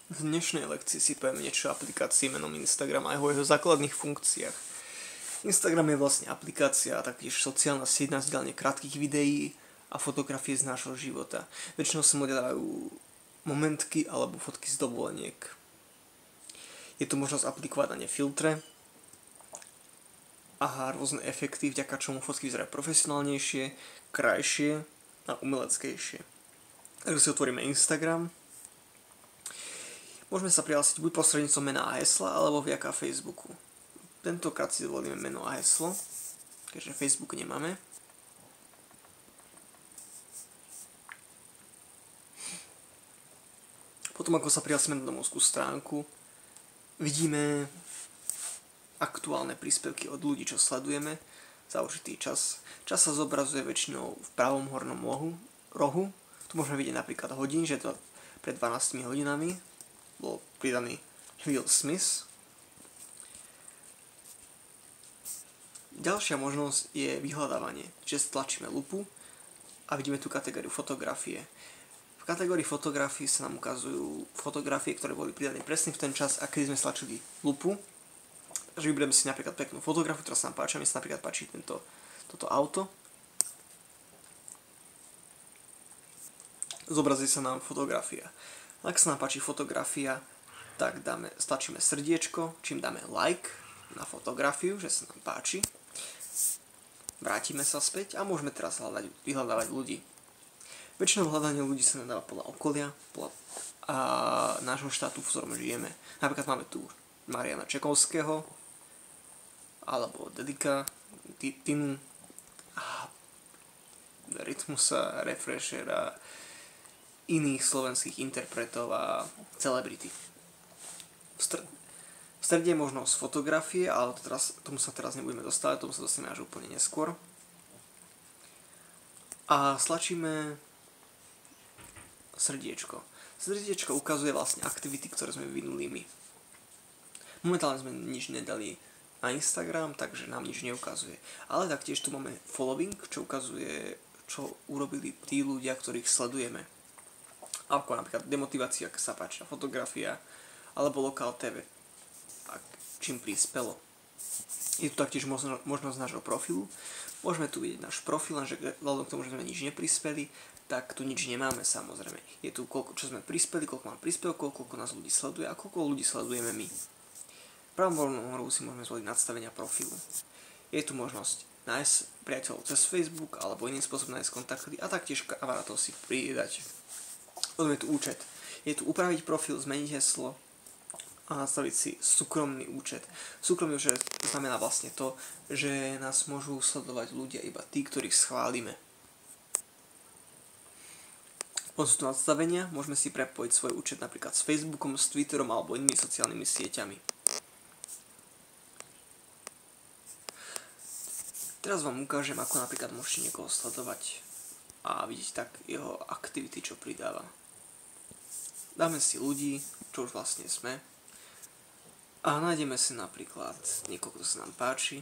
V dnešnej lekcii si poviem niečo o aplikácii menom Instagram a o jeho základných funkciách. Instagram je vlastne aplikácia a taktiež sociálna sieť na zdieľanie krátkych videí a fotografie z nášho života. Väčšinou sa ľudia dávajú momentky alebo fotky z dovoleniek. Je tu možnosť aplikovať na ne filtre a rôzne efekty, vďaka čomu fotky vyzerajú profesionálnejšie, krajšie a umeleckejšie. Takže si otvoríme Instagram. Môžeme sa prihlásiť buď prostredníctvom mena a hesla, alebo vďaka Facebooku. Tentokrát si dovolíme meno a heslo, keďže Facebook nemáme. Potom ako sa prihlásime na domovskú stránku, vidíme aktuálne príspevky od ľudí, čo sledujeme za určitý čas. Čas sa zobrazuje väčšinou v pravom hornom rohu. Tu môžeme vidieť napríklad hodín, že to pred 12 hodinami bol pridaný Will Smith. Ďalšia možnosť je vyhľadávanie, že stlačíme lupu a vidíme tu kategóriu fotografie. V kategórii fotografie sa nám ukazujú fotografie, ktoré boli pridané presne v ten čas, a kedy sme stlačili lupu. Takže vyberieme si napríklad peknú fotografiu, ktorá sa nám páči. Mne sa napríklad páči toto auto. Zobrazí sa nám fotografia. Ak sa nám páči fotografia, tak stlačíme srdiečko, čím dáme like na fotografiu, že sa nám páči. Vrátime sa späť a môžeme teraz vyhľadávať ľudí. Väčšinou hľadanie ľudí sa nadáva podľa okolia a nášho štátu, v ktorom žijeme. Napríklad máme tu Mariana Čekovského, alebo Dedika, Tinu, Rytmusa, Refreshera, iných slovenských interpretov a celebrity. V strede je možnosť fotografie, ale tomu sa teraz nebudeme dostávať, tomu sa dostaneme až úplne neskôr. A stlačíme srdiečko. Srdiečko ukazuje vlastne aktivity, ktoré sme vyvinuli my. Momentálne sme nič nedali na Instagram, takže nám nič neukazuje. Ale taktiež tu máme following, čo ukazuje, čo urobili tí ľudia, ktorých sledujeme. Ako napríklad demotivácia, ak sa páči fotografia, alebo Lokal TV, čím prispelo. Je tu taktiež možnosť nášho profilu. Môžeme tu vidieť náš profil, lenže vzhľadom k tomu, že sme nič neprispeli, tak tu nič nemáme samozrejme. Je tu čo sme prispeli, koľko mám príspevkov, koľko nás ľudí sleduje a koľko ľudí sledujeme my. V pravom voľnom rohu si môžeme zvoliť nastavenia profilu. Je tu možnosť nájsť priateľov cez Facebook alebo iným spôsobom nájsť kontakty a taktiež kamarátov si pridať. Potom je tu účet. Je tu upraviť profil, zmeniť heslo a nastaviť si súkromný účet. Súkromný účet znamená vlastne to, že nás môžu sledovať ľudia iba tí, ktorých schválime. Potom sú tu nastavenia, môžeme si prepojiť svoj účet napríklad s Facebookom, s Twitterom alebo inými sociálnymi sieťami. Teraz vám ukážem, ako napríklad môžete niekoho sledovať a vidieť tak jeho aktivity, čo pridáva. Dáme si ľudí, čo už vlastne sme, a nájdeme si napríklad niekoho, kto sa nám páči.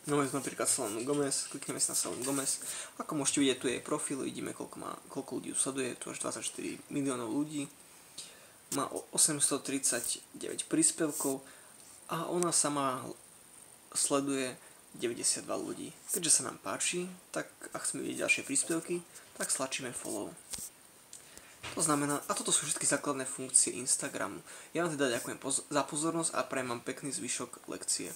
No, je napríklad Selenu Gomez, klikneme si na Selenu Gomez. Ako môžete vidieť, tu je jej profil, vidíme, koľko ľudí ju sleduje, tu až 24 miliónov ľudí. Má 839 príspevkov a ona sama sleduje 92 ľudí. Keďže sa nám páči, tak ak chceme vidieť ďalšie príspevky, tak stlačíme follow. To znamená, a toto sú všetky základné funkcie Instagramu. Ja vám teda ďakujem za pozornosť a prajem vám pekný zvyšok lekcie.